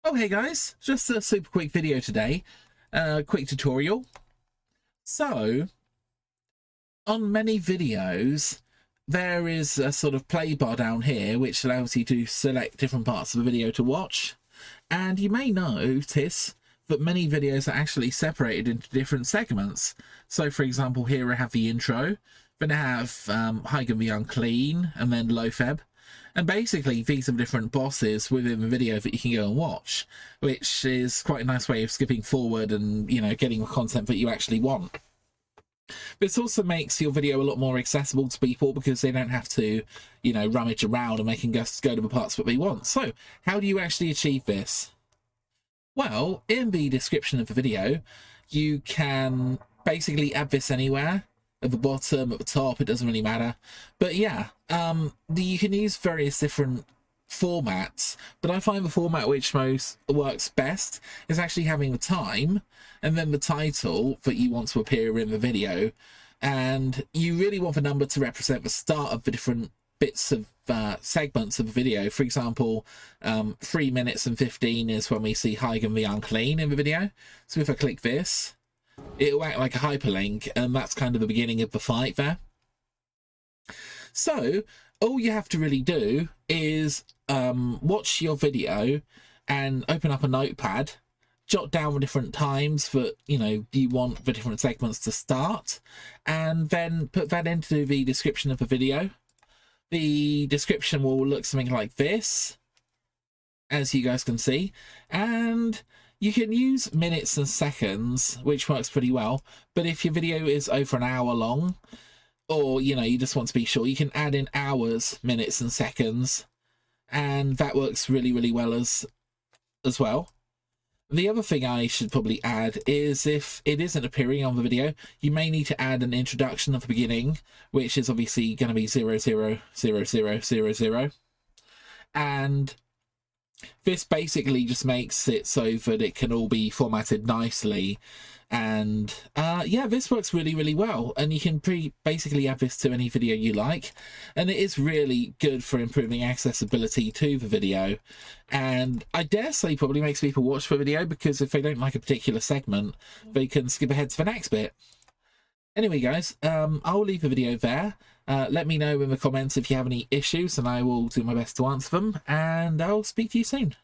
Oh hey guys, just a super quick video today, quick tutorial. So on many videos there is a sort of play bar down here which allows you to select different parts of the video to watch, and you may notice that many videos are actually separated into different segments. So for example, here I have the intro, then I have Hygan the Unclean, and then Lofeb. And basically these are different bosses within the video that you can go and watch, which is quite a nice way of skipping forward and, you know, getting the content that you actually want. This also makes your video a lot more accessible to people because they don't have to, you know, rummage around and they can just go to the parts that they want. So how do you actually achieve this? Well, in the description of the video, you can basically add this anywhere. At the bottom, at the top, it doesn't really matter. But yeah, you can use various different formats, but I find the format which most works best is actually having the time and then the title that you want to appear in the video, and you really want the number to represent the start of the different bits of segments of the video. For example, 3 minutes and 15 is when we see Hygan the Unclean in the video. So if I click this, it'll act like a hyperlink, and that's kind of the beginning of the fight there. So all you have to really do is watch your video and open up a notepad, jot down the different times that, you know, you want the different segments to start, and then put that into the description of the video. The description will look something like this, as you guys can see, and you can use minutes and seconds, which works pretty well. But if your video is over an hour long, or, you know, you just want to be sure, you can add in hours, minutes and seconds, and that works really, really well as well. The other thing I should probably add is, if it isn't appearing on the video, you may need to add an introduction at the beginning, which is obviously going to be 000000, and this basically just makes it so that it can all be formatted nicely. And yeah, this works really, really well, and you can basically add this to any video you like, and it is really good for improving accessibility to the video, and I dare say probably makes people watch the video, because if they don't like a particular segment, they can skip ahead to the next bit. Anyway guys, I'll leave the video there. Let me know in the comments if you have any issues and I will do my best to answer them, and I'll speak to you soon.